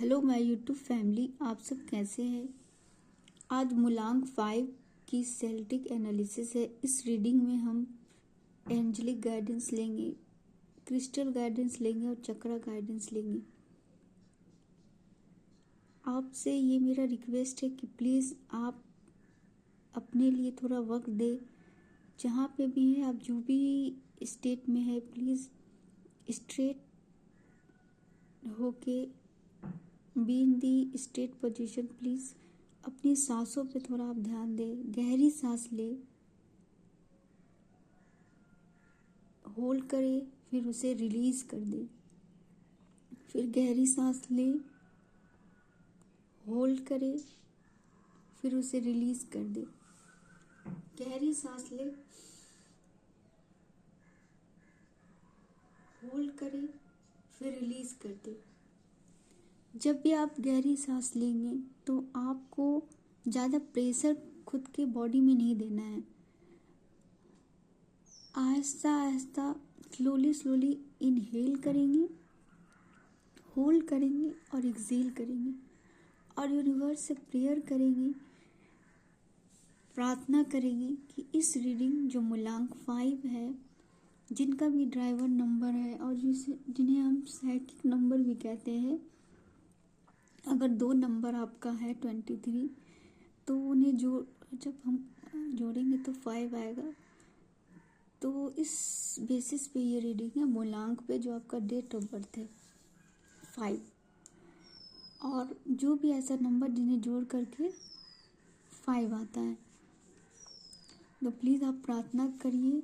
Hello my YouTube family, आप सब कैसे हैं। आज मूलांक 5 की सेल्टिक एनालिसिस है। इस रीडिंग में हम एंजेलिक गाइडेंस लेंगे, क्रिस्टल गाइडेंस लेंगे और चक्रा गाइडेंस लेंगे। आपसे ये मेरा रिक्वेस्ट है कि प्लीज़ आप अपने लिए थोड़ा वक्त दें। जहाँ पे भी है, आप जो भी स्टेट में है, प्लीज़ स्ट्रेट होके be in the straight position. Please अपनी सांसों पे थोड़ा आप ध्यान दें। गहरी सांस ले, होल्ड करें, फिर उसे रिलीज़ कर दें। फिर गहरी सांस ले, होल्ड करें, फिर उसे रिलीज़ कर दें। गहरी सांस ले, होल्ड करें, फिर रिलीज़ कर दें। जब भी आप गहरी सांस लेंगे तो आपको ज़्यादा प्रेशर खुद के बॉडी में नहीं देना है। आहिस्ता आहिस्ता स्लोली इनहेल करेंगे, होल्ड करेंगे और एक्सहेल करेंगे और यूनिवर्स से प्रेयर करेंगे, प्रार्थना करेंगे कि इस रीडिंग जो मूलांक 5 है, जिनका भी ड्राइवर नंबर है और जिन्हें हम साइकिक नंबर भी कहते हैं, अगर 2 नंबर आपका है 23, तो उन्हें जब हम जोड़ेंगे तो 5 आएगा। तो इस बेसिस पे ये रीडिंग है, मूलांक पे, जो आपका डेट ऑफ बर्थ है 5, और जो भी ऐसा नंबर जिन्हें जोड़ करके 5 आता है। तो प्लीज़ आप प्रार्थना करिए,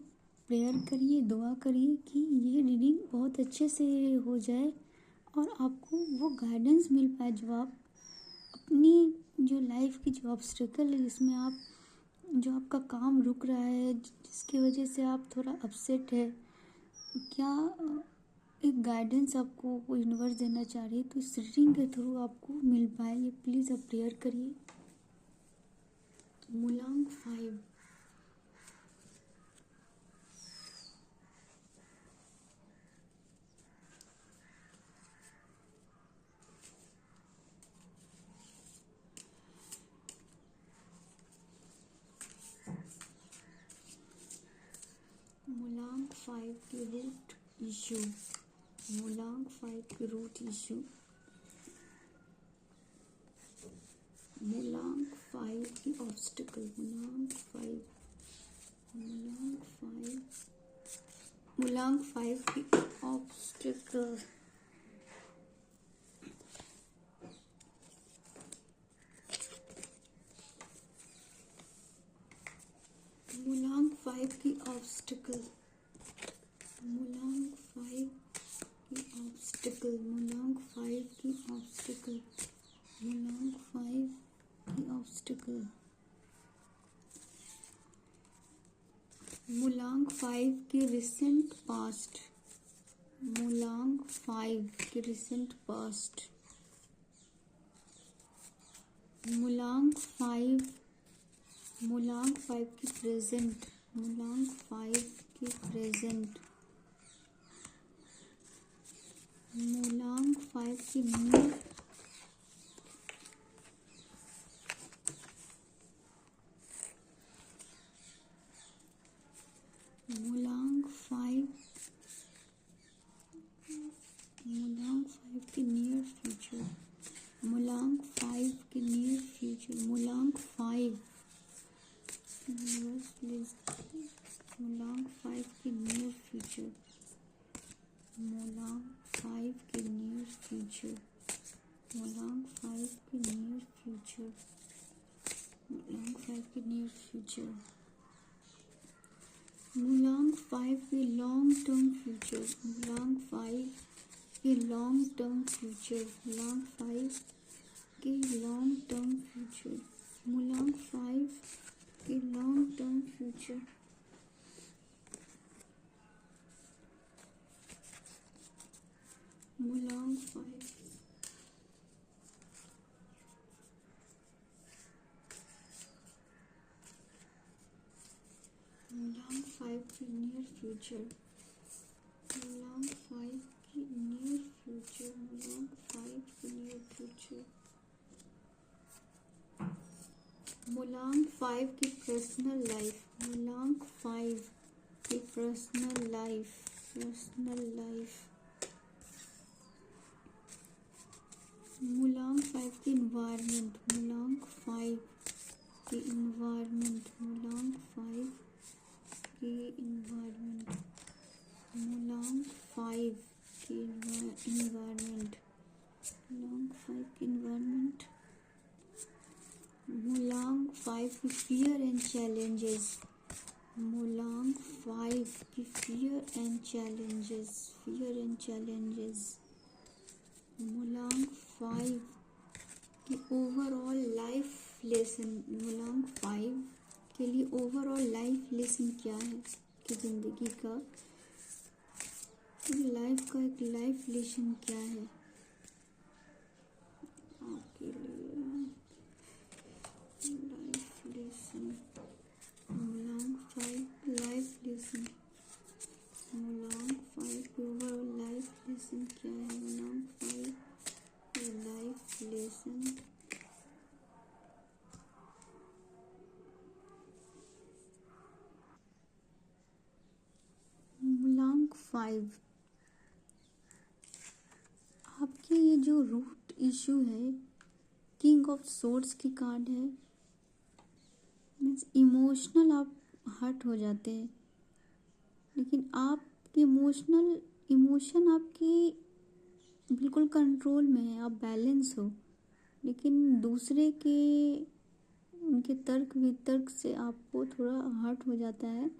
प्रेयर करिए, दुआ करिए कि ये रीडिंग बहुत अच्छे से हो जाए और आपको वो गाइडेंस मिल पाए जो आप अपनी जो लाइफ की जो ऑब्स्टेकल है, जिसमें आप जो आपका काम रुक रहा है, जिसकी वजह से आप थोड़ा अपसेट है, क्या एक गाइडेंस आपको यूनिवर्स देना चाह रही है, तो इस रीडिंग के थ्रू आपको मिल पाए। ये प्लीज़ आप प्रेयर करिए। मूलांक 5, मूलांक 5 की रूट इशू, मूलांक 5 की रूट इशू, मूलांक 5 की ऑब्स्टिकल, मूलांक 5 की ऑब्स्टिकल, मूलांक 5 की ऑब्स्टिकल, मूलांक 5 की ऑब्स्टिकल, मूलांक 5 की ऑब्स्टिकल, मूलांक 5 की ऑब्स्टिकल, मूलांक 5 की रिसेंट पास्ट, मूलांक 5 की रिसेंट पास्ट, मूलांक 5 की प्रेजेंट, मूलांक 5 की प्रेजेंट, मूलांक 5 की न्यू, मूलांक 5 की नियर फ्यूचर, मूलांक 5 की नियर फ्यूचर, मूलांक 5, प्लीज, मूलांक 5 की नियर फ्यूचर, मूलांक 5 की नियर फ्यूचर, मूलांक 5 की नियर फ्यूचर, मूलांक 5 की नियर फ्यूचर, मूलांक 5 की लॉन्ग टर्म फ्यूचर, मूलांक 5 की लॉन्ग टर्म फ्यूचर, मूलांक 5 की लॉन्ग टर्म फ्यूचर, मूलांक 5 की लॉन्ग टर्म फ्यूचर, मूलांक 5, मूलांक 5 की नियर फ्यूचर, मूलांक 5 की नियर फ्यूचर, मूलांक 5 की नियर फ्यूचर, मूलांक 5 की पर्सनल लाइफ, मूलांक 5 की पर्सनल लाइफ, मूलांक 5 की इन्वायरमेंट, मूलांक 5 की इन्वायरमेंट, मूलांक 5 की इन्वायरमेंट, मूलांक 5 की इन्वायरमेंट, मूलांक 5 की इन्वायरमेंट, मूलांक 5 की फियर एंड चैलेंजेस, मूलांक 5 की fear and challenges, fear and challenges, मूलांक 5 की ओवरऑल लाइफ लेसन, मूलांक 5 के लिए ओवरऑल लाइफ लेसन क्या है कि ज़िंदगी का, लाइफ का एक लाइफ लेसन क्या है आपके लिए, लाइफ लेसन, मूलांक 5 लाइफ लेसन, मूलांक 5 की ओवरऑल लाइफ लेसन क्या है, मूलांक 5 लाइफ लेसन, मूलांक 5 आपके ये जो रूट इशू है, किंग ऑफ सोर्ड्स की कार्ड है, मीन्स इमोशनल आप हर्ट हो जाते हैं, लेकिन आपके इमोशन आपकी बिल्कुल कंट्रोल में है, आप बैलेंस हो, लेकिन दूसरे के उनके तर्क वितर्क से आपको थोड़ा हर्ट हो जाता है।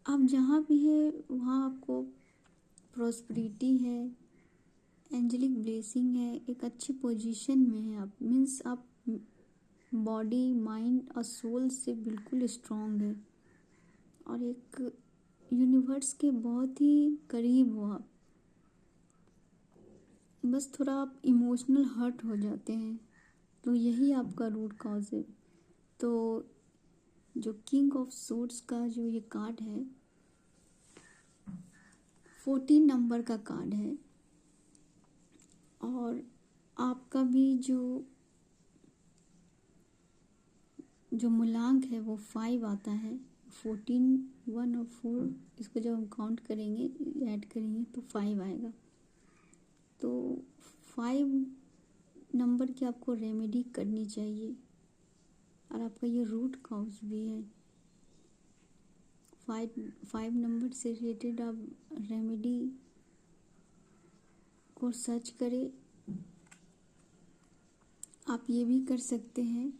आप जहाँ भी है वहाँ आपको प्रॉस्पेरिटी है, एंजेलिक ब्लेसिंग है, एक अच्छी पोजीशन में है आप, मीन्स आप बॉडी माइंड और सोल से बिल्कुल स्ट्रांग है और एक यूनिवर्स के बहुत ही करीब हो आप, बस थोड़ा आप इमोशनल हर्ट हो जाते हैं, तो यही आपका रूट कॉज है। तो जो किंग ऑफ सोर्ड्स का जो ये कार्ड है 14 नंबर का कार्ड है और आपका भी जो मूलांक है वो 5 आता है, 14 1 और 4 इसको जब हम काउंट करेंगे ऐड करेंगे तो 5 आएगा। तो 5 नंबर की आपको रेमेडी करनी चाहिए और आपका ये रूट कॉज भी है। 5 नंबर से रिलेटेड आप रेमेडी को सर्च करें। आप ये भी कर सकते हैं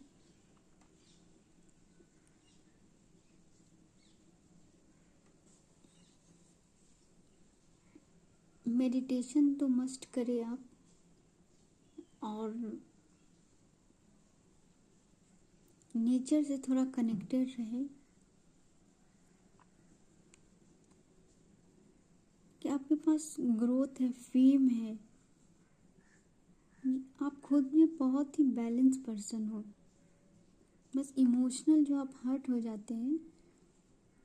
मेडिटेशन तो मस्ट करें आप, और नेचर से थोड़ा कनेक्टेड रहें कि आपके पास ग्रोथ है, फेम है, आप खुद में बहुत ही बैलेंस पर्सन हो। बस इमोशनल जो आप हर्ट हो जाते हैं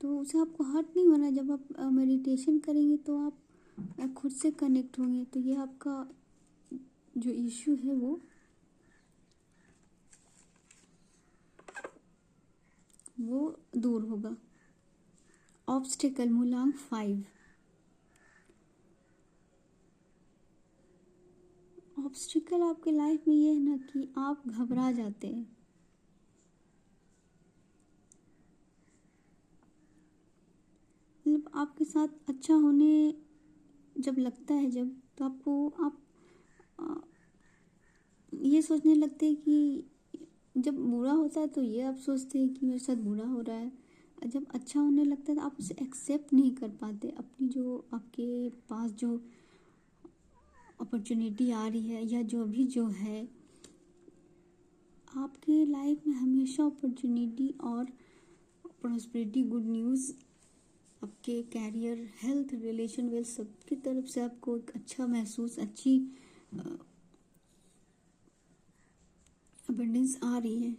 तो उसे आपको हर्ट नहीं होना, जब आप मेडिटेशन करेंगे तो आप खुद से कनेक्ट होंगे, तो ये आपका जो इश्यू है वो दूर होगा। ऑब्स्टिकल मूलांक 5, ऑब्स्टिकल आपके लाइफ में ये है ना कि आप घबरा जाते हैं, मतलब आपके साथ अच्छा होने जब लगता है जब, तो आप ये सोचने लगते हैं कि जब बुरा होता है तो ये आप सोचते हैं कि मेरे साथ बुरा हो रहा है, और जब अच्छा होने लगता है तो आप उसे एक्सेप्ट नहीं कर पाते, अपनी जो आपके पास जो अपॉर्चुनिटी आ रही है या जो भी जो है आपके लाइफ में, हमेशा अपॉर्चुनिटी और प्रॉस्पेरिटी, गुड न्यूज़, आपके कैरियर, हेल्थ, रिलेशन, वेल्थ सबकी तरफ से आपको एक अच्छा महसूस, अच्छी अबंडेंस आ रही है।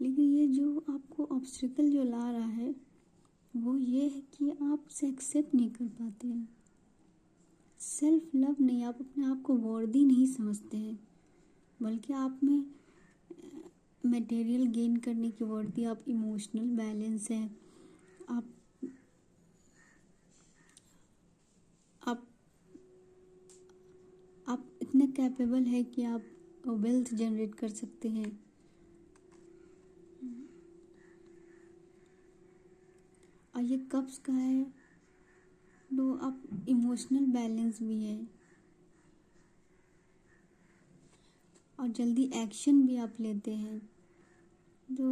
लेकिन ये जो आपको ऑब्स्टिकल जो ला रहा है वो ये है कि आप उसे एक्सेप्ट नहीं कर पाते हैं, सेल्फ लव नहीं, आप अपने आप को वर्दी नहीं समझते हैं, बल्कि आप में मटेरियल गेन करने की वर्दी, आप इमोशनल बैलेंस है, आप आप आप इतने कैपेबल है कि आप वेल्थ जनरेट कर सकते हैं। और ये कब्ज़ का है तो आप इमोशनल बैलेंस भी है और जल्दी एक्शन भी आप लेते हैं। तो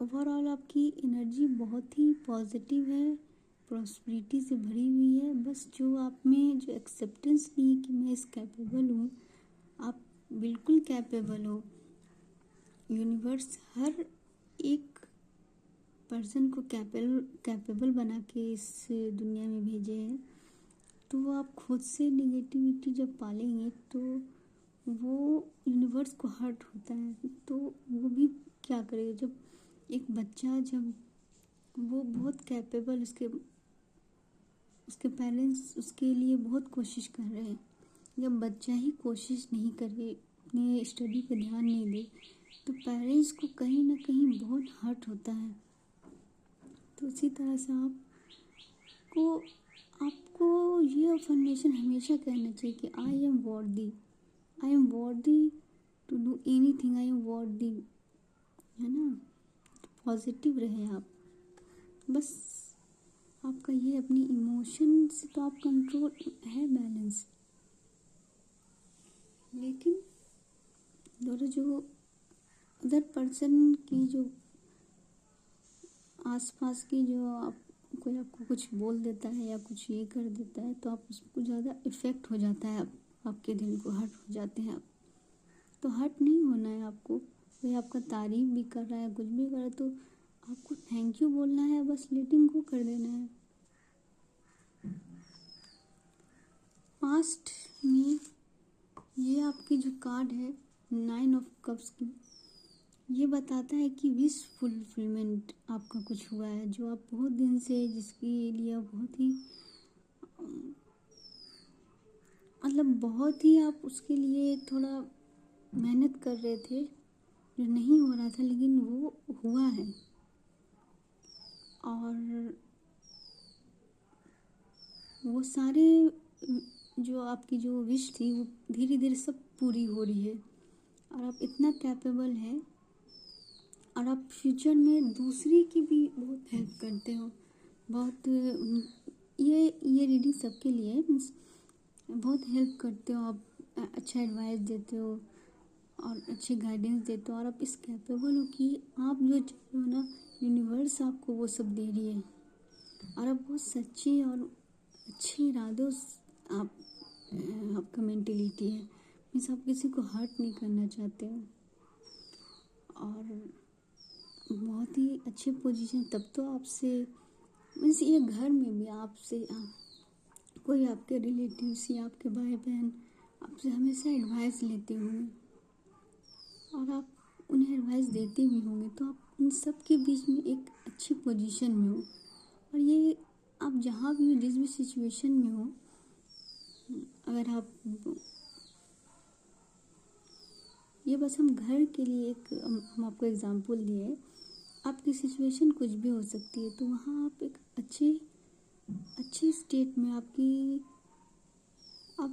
ओवरऑल आपकी एनर्जी बहुत ही पॉजिटिव है, प्रॉस्पेरिटी से भरी हुई है। बस जो आप में जो एक्सेप्टेंस नहीं है कि मैं इस कैपेबल हूँ, आप बिल्कुल कैपेबल हो। यूनिवर्स हर एक पर्सन को कैपेबल बना के इस दुनिया में भेजे हैं। तो आप खुद से नेगेटिविटी जब पालेंगे तो वो यूनिवर्स को हर्ट होता है। तो वो भी क्या करेगा, जब एक बच्चा, जब वो बहुत कैपेबल, उसके पेरेंट्स उसके लिए बहुत कोशिश कर रहे हैं, जब बच्चा ही कोशिश नहीं करे, अपने स्टडी पे ध्यान नहीं दे, तो पेरेंट्स को कहीं ना कहीं बहुत हर्ट होता है। तो उसी तरह से आपको ये अफर्मेशन हमेशा कहना चाहिए कि I am worthy to do anything, I am worthy, है ना। तो पॉजिटिव रहे आप। बस आपका ये अपनी इमोशन से तो आप कंट्रोल है, बैलेंस, लेकिन दोनों जो अदर पर्सन की जो आसपास की जो कोई आपको कुछ बोल देता है या कुछ ये कर देता है, तो आप उसको ज़्यादा इफ़ेक्ट हो जाता है, आपके दिल को हर्ट हो जाते हैं आप। तो हर्ट नहीं होना है आपको। कोई आपका तारीफ भी कर रहा है, कुछ भी कर रहा है, तो आपको थैंक यू बोलना है, बस लेटिंग गो कर देना है। पास्ट में ये आपकी जो कार्ड है 9 ऑफ कप्स की, ये बताता है कि विश फुलफिलमेंट आपका कुछ हुआ है, जो आप बहुत दिन से जिसके लिए बहुत ही बहुत ही आप उसके लिए थोड़ा मेहनत कर रहे थे, जो नहीं हो रहा था, लेकिन वो हुआ है। और वो सारे जो आपकी जो विश थी वो धीरे धीरे सब पूरी हो रही है। और आप इतना कैपेबल है, और आप फ्यूचर में दूसरे की भी बहुत हेल्प करते हो। बहुत ये रीडिंग सबके लिए है, मीन्स बहुत हेल्प करते हो आप, अच्छा एडवाइस देते हो और अच्छी गाइडेंस देते हो। और आप इस कैपेबल हो कि आप जो चाहते हो ना, यूनिवर्स आपको वो सब दे रही है। और आप बहुत सच्ची और अच्छे इरादों आप आपका मेंटेलिटी है, मीन्स आप किसी को हर्ट नहीं करना चाहते हो। और बहुत ही अच्छी पोजीशन, तब तो आपसे, मीन्स ये घर में भी आपसे कोई आपके रिलेटिव्स या आपके भाई बहन आपसे हमेशा एडवाइस लेते होंगे, और आप उन्हें एडवाइस देते भी होंगे। तो आप उन सब के बीच में एक अच्छी पोजीशन में हो। और ये आप जहाँ भी हो, जिस भी सिचुएशन में हो, अगर आप, ये बस हम घर के लिए एक हम आपको एग्जांपल दिए, आपकी सिचुएशन कुछ भी हो सकती है। तो वहाँ आप एक अच्छे स्टेट में आप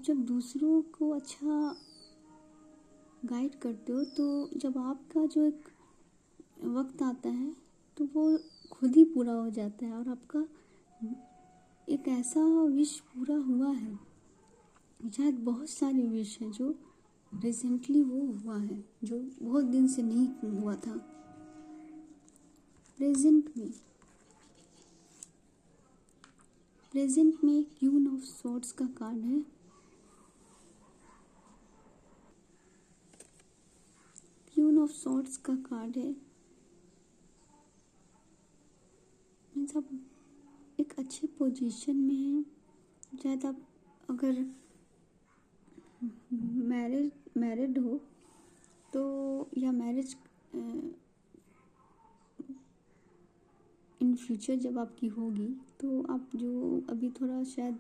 जब दूसरों को अच्छा गाइड करते हो, तो जब आपका जो एक वक्त आता है तो वो खुद ही पूरा हो जाता है। और आपका एक ऐसा विश पूरा हुआ है, शायद बहुत सारे विश हैं जो रिसेंटली वो हुआ है, जो बहुत दिन से नहीं हुआ था। प्रेजेंट में क्वीन ऑफ सॉर्ड्स का कार्ड है। क्वीन ऑफ सॉर्ड्स का कार्ड है, मीन्स आप एक अच्छे पोजीशन में हैं। शायद आप अगर मैरिड हो तो, या मैरिज इन फ्यूचर जब आपकी होगी, तो आप जो अभी थोड़ा शायद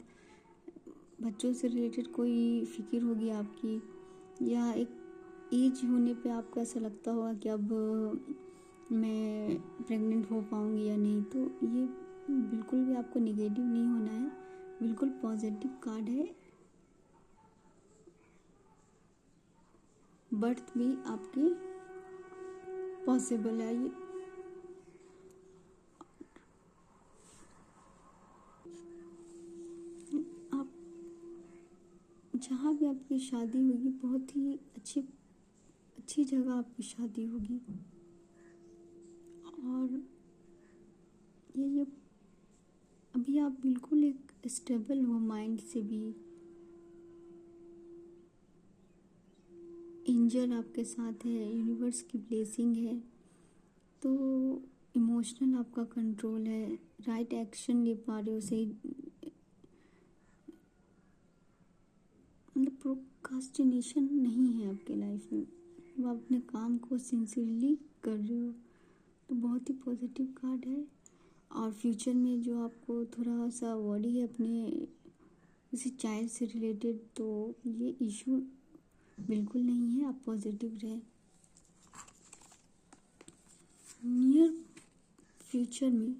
बच्चों से रिलेटेड कोई फिक्र होगी आपकी, या एक एज होने पे आपको ऐसा लगता होगा कि अब मैं प्रेग्नेंट हो पाऊँगी या नहीं, तो ये बिल्कुल भी आपको नेगेटिव नहीं होना है, बिल्कुल पॉजिटिव कार्ड है। बर्थ भी आपकी पॉसिबल है। ये आप जहाँ भी आपकी शादी होगी, बहुत ही अच्छी अच्छी जगह आपकी शादी होगी। और ये अभी आप बिल्कुल एक स्टेबल हो माइंड से भी। एंजल आपके साथ है, यूनिवर्स की ब्लेसिंग है, तो इमोशनल आपका कंट्रोल है, राइट एक्शन ले पा रहे हो सही, मतलब प्रोक्रास्टिनेशन नहीं है आपके लाइफ में, वो आप अपने काम को सिंसियरली कर रहे हो, तो बहुत ही पॉजिटिव कार्ड है। और फ्यूचर में जो आपको थोड़ा सा वरी है अपने किसी चाइल्ड से रिलेटेड, तो ये इशू बिल्कुल नहीं है, आप पॉजिटिव रहे। नियर फ्यूचर में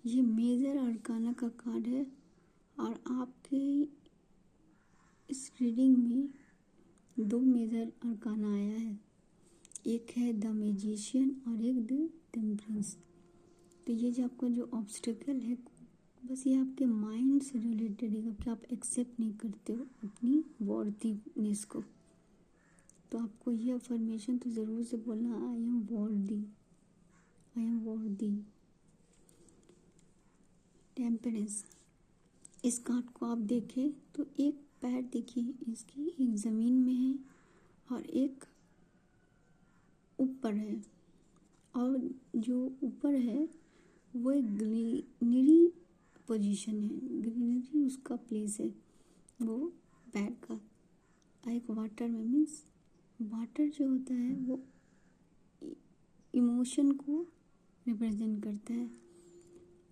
ये मेजर अरकाना का कार्ड है, और आपके इस रीडिंग में 2 मेजर अरकाना आया है, एक है द मैजिशियन और एक द टेम्परेंस। तो ये जो आपका जो ऑब्स्टिकल है, बस ये आपके माइंड से रिलेटेड है कि आप एक्सेप्ट नहीं करते हो अपनी वॉर्दीनेस को। तो आपको ये अफर्मेशन तो ज़रूर से बोलना, I am worthy, I am worthy. Temperance, इस कार्ड को आप देखें तो एक पैर देखिए इसकी, एक ज़मीन में है और एक ऊपर है, और जो ऊपर है वो एक ग्रीनरी पोजीशन है, ग्रीनरी उसका प्लेस है वो पैर का। एक वाटर में मीन्स वाटर जो होता है वो इमोशन को रिप्रेजेंट करता है,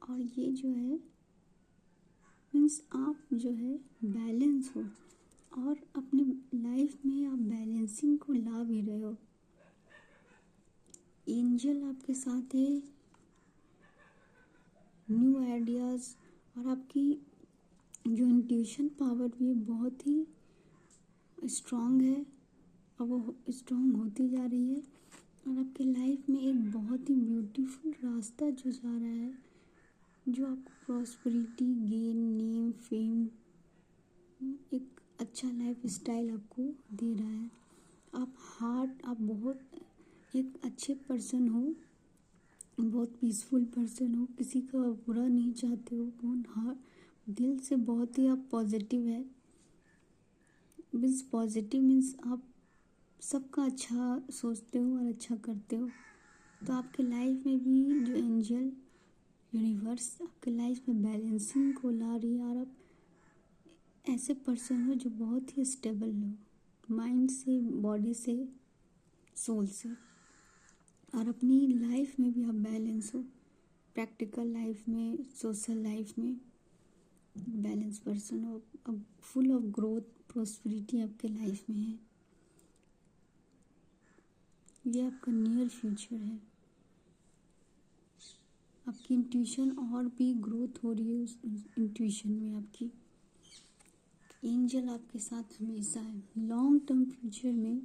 और ये जो है मीन्स आप जो है बैलेंस हो, और अपने लाइफ में आप बैलेंसिंग को ला भी रहे हो। एंजल आपके साथ है, न्यू आइडियाज़, और आपकी जो इंट्यूशन पावर भी बहुत ही स्ट्रॉन्ग है, और वो स्ट्रॉन्ग होती जा रही है, और आपके लाइफ में एक बहुत ही ब्यूटीफुल रास्ता जो जा रहा है, जो आपको प्रॉस्पेरिटी, गेन, नेम, फेम, एक अच्छा लाइफ स्टाइल आपको दे रहा है। आप बहुत एक अच्छे पर्सन हो, बहुत पीसफुल पर्सन हो, किसी का बुरा नहीं चाहते हो, बहुत दिल से बहुत ही आप पॉजिटिव है। मीन्स पॉजिटिव मीन्स आप सबका अच्छा सोचते हो और अच्छा करते हो। तो आपके लाइफ में भी जो एंजल यूनिवर्स आपके लाइफ में बैलेंसिंग को ला रही है, और आप ऐसे पर्सन हो जो बहुत ही स्टेबल हो, माइंड से, बॉडी से, सोल से, और अपनी लाइफ में भी आप बैलेंस हो, प्रैक्टिकल लाइफ में, सोशल लाइफ में बैलेंस पर्सन हो, अब फुल ऑफ ग्रोथ, प्रॉस्पेरिटी आपके लाइफ में है। ये आपका नियर फ्यूचर है, आपकी इंट्यूशन और भी ग्रोथ हो रही है उस इंट्यूशन में आपकी। एंजल आपके साथ हमेशा है। लॉन्ग टर्म फ्यूचर में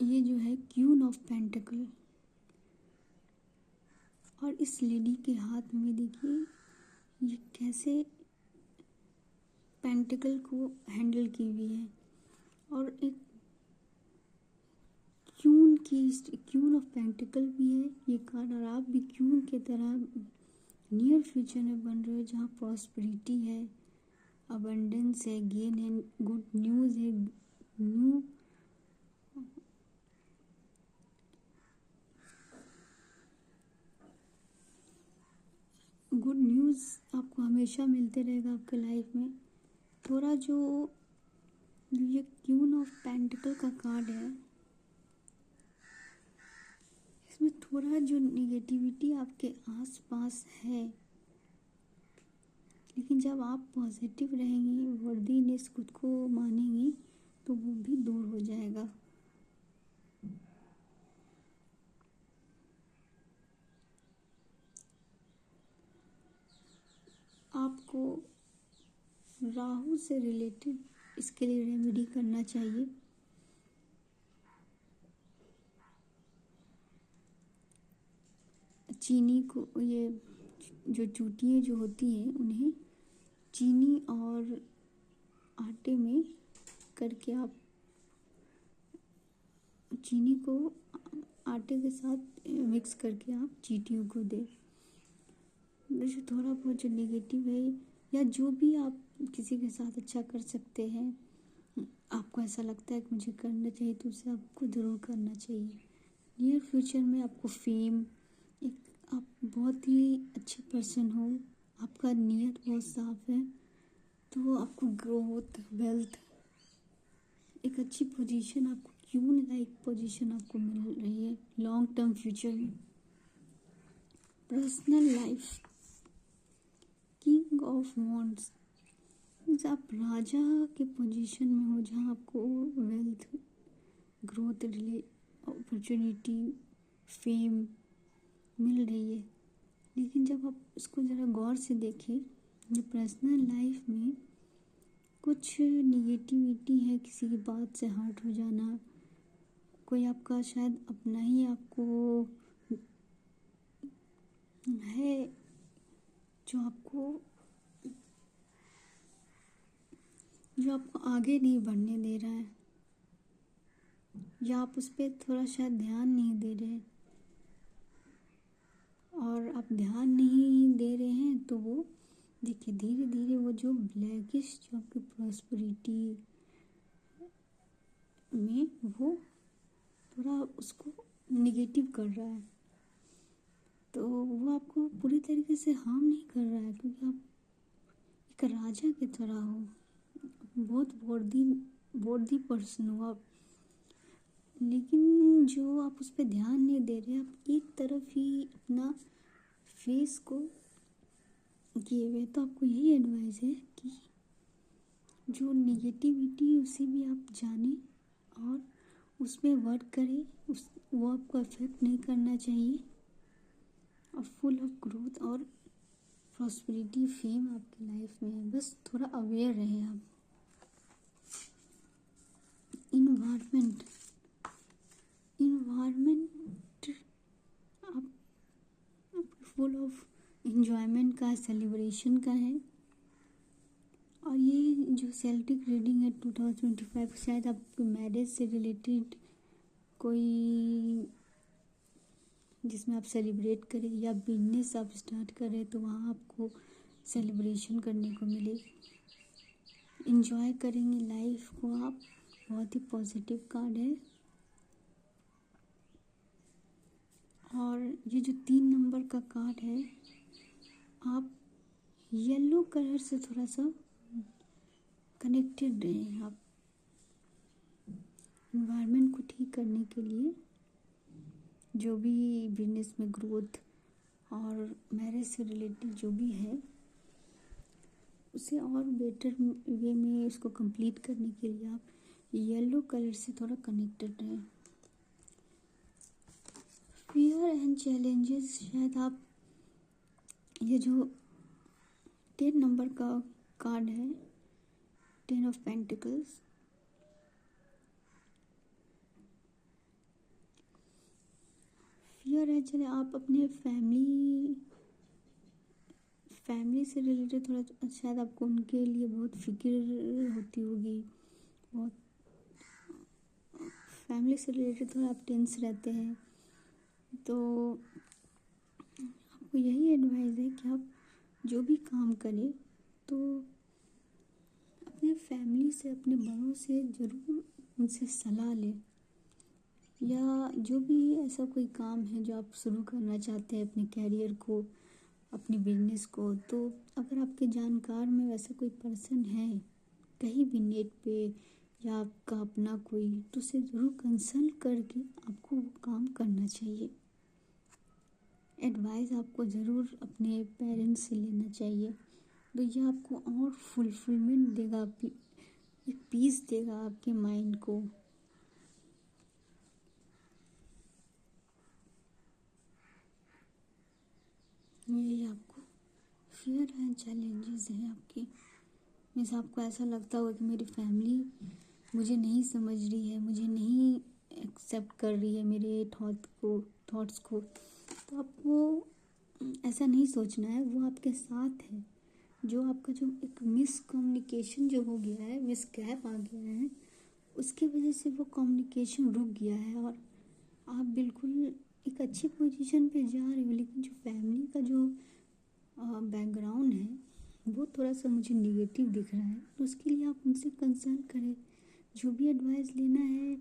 ये जो है क्वीन ऑफ पेंटिकल, और इस लेडी के हाथ में देखिए ये कैसे पेंटिकल को हैंडल की हुई है, और एक क्वीन ऑफ पेंटिकल भी है ये कार्ड, और आप भी क्वीन की तरह नियर फ्यूचर में बन रहे हो, जहाँ प्रॉस्पेरिटी है, अबंडेंस है, गेन है, गुड न्यूज़ है, न्यू गुड न्यूज़ आपको हमेशा मिलते रहेगा आपके लाइफ में। थोड़ा जो ये क्वीन ऑफ पेंटिकल का कार्ड है, इसमें थोड़ा जो नेगेटिविटी आपके आसपास है, लेकिन जब आप पॉजिटिव रहेंगी, वर्दीनेस खुद को मानेंगी, तो वो भी दूर हो जाएगा। आपको राहु से रिलेटेड इसके लिए रेमेडी करना चाहिए। चीनी को, ये जो चूटियाँ जो होती हैं उन्हें चीनी और आटे में करके आप चीनी को आटे के साथ मिक्स करके आप चींटियों को दें। जो थोड़ा बहुत जो नेगेटिव है या जो भी आप किसी के साथ अच्छा कर सकते हैं, आपको ऐसा लगता है कि मुझे करना चाहिए, तो उसे आपको ज़रूर करना चाहिए। नियर फ्यूचर में आपको फेम, एक आप बहुत ही अच्छे पर्सन हो, आपका नीयत बहुत साफ है, तो आपको ग्रोथ, वेल्थ, एक अच्छी पोजीशन, आपको क्यों लाइक पोजीशन आपको मिल रही है लॉन्ग टर्म फ्यूचर में। Personal life, king of wands, आप राजा के पोजीशन में हो, जहाँ आपको वेल्थ, ग्रोथ, अपॉर्चुनिटी, फेम मिल रही है। लेकिन जब आप इसको ज़रा गौर से देखें, ये पर्सनल लाइफ में कुछ निगेटिविटी है, किसी की बात से हर्ट हो जाना, कोई आपका शायद अपना ही आपको है जो आपको आगे नहीं बढ़ने दे रहा है, या आप उस पर थोड़ा शायद ध्यान नहीं दे रहे हैं, और आप ध्यान नहीं दे रहे हैं तो वो देखिए धीरे धीरे वो जो ब्लैकिश जो आपकी प्रॉस्पेरिटी में वो थोड़ा उसको निगेटिव कर रहा है। तो वो आपको पूरी तरीके से हार्म नहीं कर रहा है, क्योंकि आप एक राजा की तरह हो, बहुत वर्दी पर्सन हो आप। लेकिन जो आप उस पर ध्यान नहीं दे रहे, आप एक तरफ ही अपना फेस को किए हुए। तो आपको यही एडवाइस है कि जो निगेटिविटी उसे भी आप जानें और उस पर वर्क करें, वो आपको अफेक्ट नहीं करना चाहिए, और फुल ऑफ ग्रोथ और प्रॉस्पेरिटी, फेम आपकी लाइफ में है। बस थोड़ा अवेयर रहें आप। इन्वायरमेंट आप फुल ऑफ इंजॉयमेंट का, सेलिब्रेशन का है। और ये जो सेल्टिक रीडिंग है 2025, शायद आपके मैरिज से रिलेटेड कोई, जिसमें आप सेलिब्रेट करें, या बिजनेस आप स्टार्ट करें तो वहाँ आपको सेलिब्रेशन करने को मिले, इंजॉय करेंगे लाइफ को आप। बहुत ही पॉजिटिव कार्ड है। और ये जो 3 नंबर का कार्ड है, आप येलो कलर से थोड़ा सा कनेक्टेड रहें। आप इन्वायरमेंट को ठीक करने के लिए, जो भी बिजनेस में ग्रोथ और मैरिज से रिलेटेड जो भी है, उसे और बेटर वे में इसको कंप्लीट करने के लिए आप येलो कलर से थोड़ा कनेक्टेड रहें। फियर एंड चैलेंजेस, शायद आप ये जो 10 नंबर का कार्ड है, 10 ऑफ पेंटिकल्स, फियर है, चले आप अपने फैमिली से रिलेटेड थोड़ा, शायद आपको उनके लिए बहुत फिक्र होती होगी, बहुत फैमिली से रिलेटेड थोड़ा आप टेंस रहते हैं। तो आपको यही एडवाइस है कि आप जो भी काम करें तो अपने फैमिली से, अपने बड़ों से ज़रूर उनसे सलाह लें, या जो भी ऐसा कोई काम है जो आप शुरू करना चाहते हैं अपने कैरियर को, अपने बिजनेस को, तो अगर आपके जानकार में वैसा कोई पर्सन है कहीं भी नेट पे, या आपका अपना कोई, तो उसे ज़रूर कंसल्ट करके आपको वो काम करना चाहिए। एडवाइस आपको ज़रूर अपने पेरेंट्स से लेना चाहिए, तो ये आपको और फुलफिलमेंट देगा एक पीस देगा आपके माइंड को। यही आपको फियर एंड चैलेंजेस हैं आपकी। मीन्स आपको ऐसा लगता होगा कि मेरी फैमिली मुझे नहीं समझ रही है, मुझे नहीं एक्सेप्ट कर रही है मेरे थॉट्स को। तो आपको ऐसा नहीं सोचना है, वो आपके साथ है। जो आपका जो एक मिसकम्युनिकेशन जो हो गया है, मिसगैप आ गया है, उसकी वजह से वो कम्युनिकेशन रुक गया है और आप बिल्कुल एक अच्छी पोजीशन पे जा रहे हो। लेकिन जो फैमिली का जो बैकग्राउंड है वो थोड़ा सा मुझे निगेटिव दिख रहा है। तो उसके लिए आप उनसे कंसल्ट करें। जो भी एडवाइस लेना है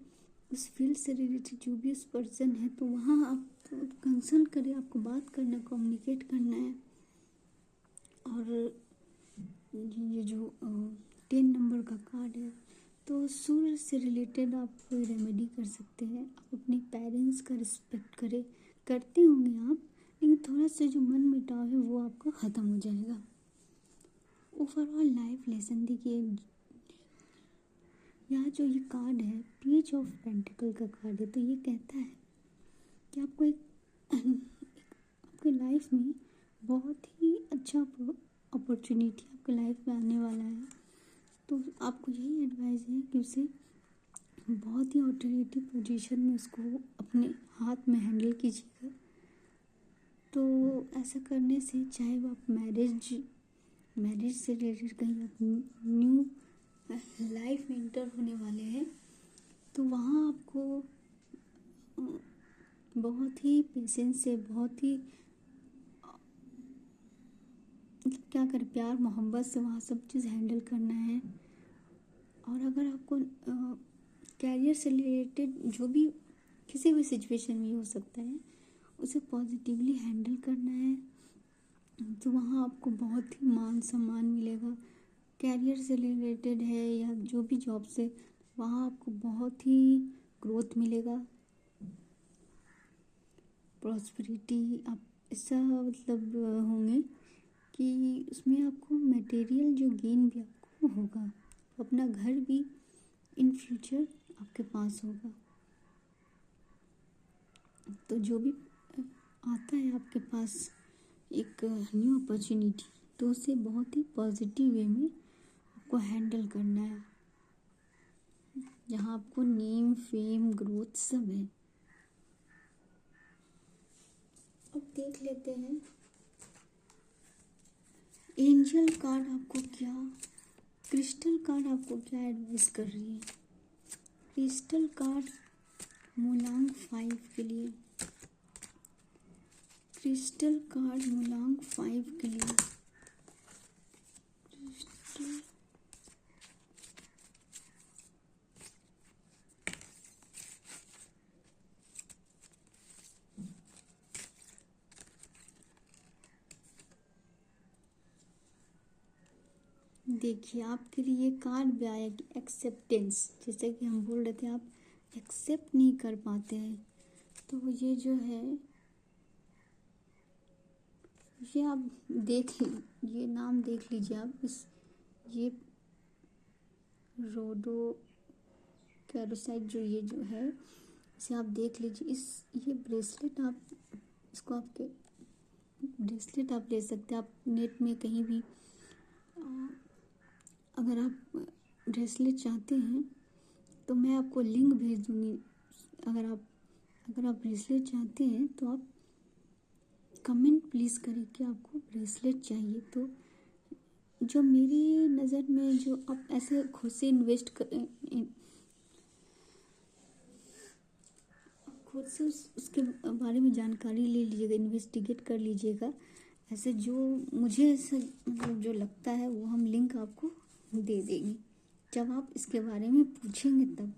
उस फील्ड से रिलेटेड जो भी उस पर्सन है, तो वहाँ आप कंसल्ट करें। आपको बात करना, कम्युनिकेट करना है। और ये जो 10 नंबर का कार्ड है, तो सूर्य से रिलेटेड आप कोई रेमेडी कर सकते हैं। आप अपने पेरेंट्स का रिस्पेक्ट करें, करते होंगे आप, लेकिन थोड़ा सा जो मन मुटाव है वो आपका ख़त्म हो जाएगा। ओवरऑल लाइफ लेसन देखिए, यहाँ जो ये कार्ड है पेज ऑफ पेंटिकल का कार्ड है, तो ये कहता है कि आपको एक आपके लाइफ में बहुत ही अच्छा अपॉर्चुनिटी आपके लाइफ में आने वाला है। तो आपको यही एडवाइस है कि उसे बहुत ही ऑथोरिटी पोजीशन में उसको अपने हाथ में हैंडल कीजिएगा। तो ऐसा करने से चाहे वो आप मैरिज से रिलेटेड कहीं आप न्यू लाइफ में इंटर होने वाले हैं, तो वहाँ आपको बहुत ही पेशेंस से, बहुत ही क्या करें, प्यार मोहब्बत से वहाँ सब चीज़ हैंडल करना है। और अगर आपको कैरियर से रिलेटेड जो भी किसी भी सिचुएशन में हो सकता है, उसे पॉजिटिवली हैंडल करना है, तो वहाँ आपको बहुत ही मान सम्मान मिलेगा। कैरियर से रिलेटेड है या जो भी जॉब से, वहाँ आपको बहुत ही ग्रोथ मिलेगा, प्रॉस्पेरिटी आप ऐसा मतलब होंगे कि उसमें आपको मटेरियल जो गेन भी आपको होगा। अपना घर भी इन फ्यूचर आपके पास होगा। तो जो भी आता है आपके पास एक न्यू अपॉर्चुनिटी, तो उसे बहुत ही पॉजिटिव वे में आपको हैंडल करना है, जहाँ आपको नेम, फेम, ग्रोथ सब है। अब देख लेते हैं एंजल कार्ड आपको क्या, क्रिस्टल कार्ड आपको क्या एडवाइस कर रही है। क्रिस्टल कार्ड मूलांक 5 के लिए, क्रिस्टल कार्ड मूलांक 5 के लिए, क्रिस्टल देखिए आपके लिए कार्ड भी आया कि एक्सेप्टेंस। जैसे कि हम बोल रहे थे आप एक्सेप्ट नहीं कर पाते हैं, तो ये जो है ये आप ये नाम देख लीजिए आप, इस ये रोडो कैरोसाइड जो ये जो है, इसे आप देख लीजिए। ये ब्रेसलेट आप इसको आपके ब्रेसलेट आप ले सकते हैं। आप नेट में कहीं भी अगर आप ब्रेसलेट चाहते हैं तो मैं आपको लिंक भेज दूँगी। अगर आप ब्रेसलेट चाहते हैं तो आप कमेंट प्लीज़ करें कि आपको ब्रेसलेट चाहिए। तो जो मेरी नज़र में जो आप ऐसे खुद से खुद से उसके बारे में जानकारी ले लीजिएगा, इन्वेस्टिगेट कर लीजिएगा। ऐसे जो मुझे ऐसा मतलब जो लगता है वो हम लिंक आपको दे देंगे जब आप इसके बारे में पूछेंगे तब।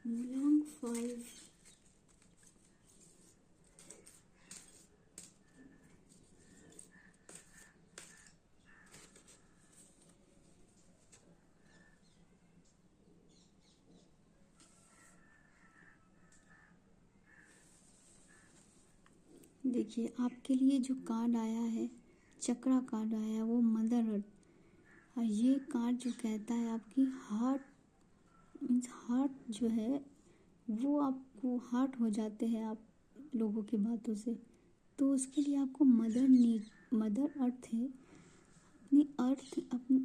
मूलांक 5, देखिए आपके लिए जो कार्ड आया है, चक्रा कार्ड आया है, वो मदर अर्थ। और ये कार्ड जो कहता है आपकी हार्ट जो है वो आपको हार्ट हो जाते हैं आप लोगों की बातों से। तो उसके लिए आपको मदर अर्थ है, अपनी अर्थ अपनी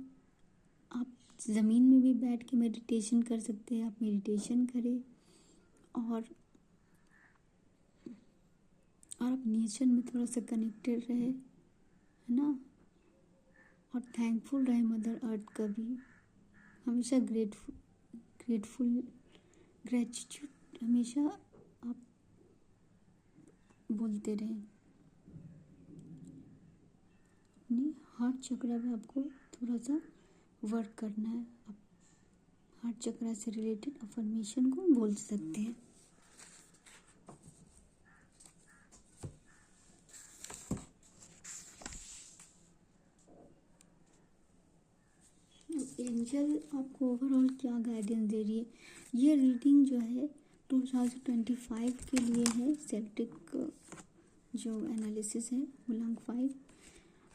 आप ज़मीन में भी बैठ के मेडिटेशन कर सकते हैं। आप मेडिटेशन करें और आप नेचर में थोड़ा सा कनेक्टेड रहे, है ना। और थैंकफुल रहे मदर अर्थ का भी, हमेशा ग्रेटिट्यूड हमेशा आप बोलते रहें। अपने हार्ट चक्र पे आपको थोड़ा सा वर्क करना है। आप हार्ट चक्र से रिलेटेड अफर्मेशन को बोल सकते हैं। एंजल आपको ओवरऑल क्या गाइडेंस दे रही है। ये रीडिंग जो है 2025 के लिए है, सेल्टिक जो एनालिसिस है मुलांग 5।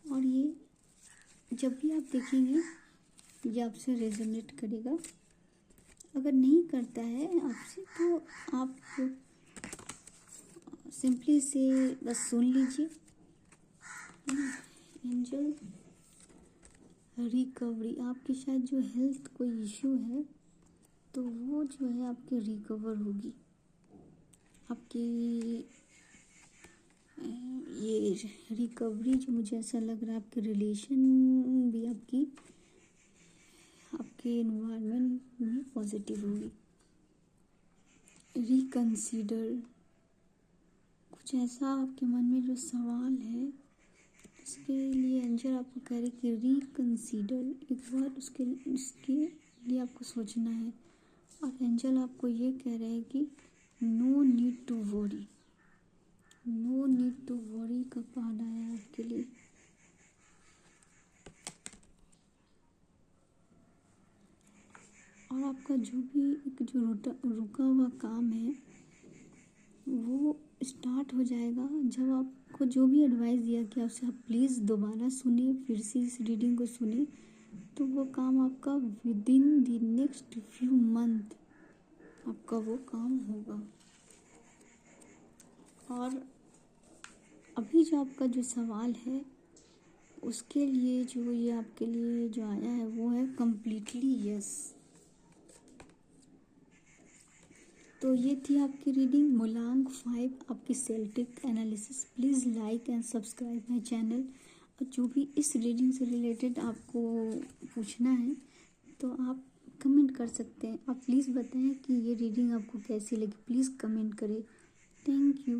और ये जब भी आप देखेंगे ये आपसे रेजोनेट करेगा। अगर नहीं करता है आपसे तो आप सिंपली से बस सुन लीजिए। एंजल रिकवरी, आपकी शायद जो हेल्थ कोई इश्यू है तो वो जो है आपकी रिकवर होगी। आपकी ये रिकवरी जो मुझे ऐसा लग रहा है, आपके रिलेशन भी आपके एनवायरनमेंट में पॉजिटिव होगी। रिकंसीडर, कुछ ऐसा आपके मन में जो सवाल है इसके लिए एंजल आपको कह रहे कि रिकंसीडर एक बार इसके लिए आपको सोचना है। और एंजल आपको ये कह रहे हैं कि no need to worry, no need to worry का कार्ड आया है आपके लिए। और आपका जो रुका हुआ काम है वो स्टार्ट हो जाएगा जब आपको जो भी एडवाइस दिया कि आपसे आप प्लीज़ दोबारा सुने, फिर से इस रीडिंग को सुने, तो वो काम आपका within the next few month आपका वो काम होगा। और अभी जो आपका जो सवाल है उसके लिए जो ये आपके लिए जो आया है वो है कम्प्लीटली यस। तो ये थी आपकी रीडिंग मुलांग 5, आपकी Celtic analysis. Please like and subscribe my channel. और जो भी इस रीडिंग से रिलेटेड आपको पूछना है तो आप कमेंट कर सकते हैं। आप प्लीज़ बताएं कि ये रीडिंग आपको कैसी लगी, प्लीज़ कमेंट करें। Thank you.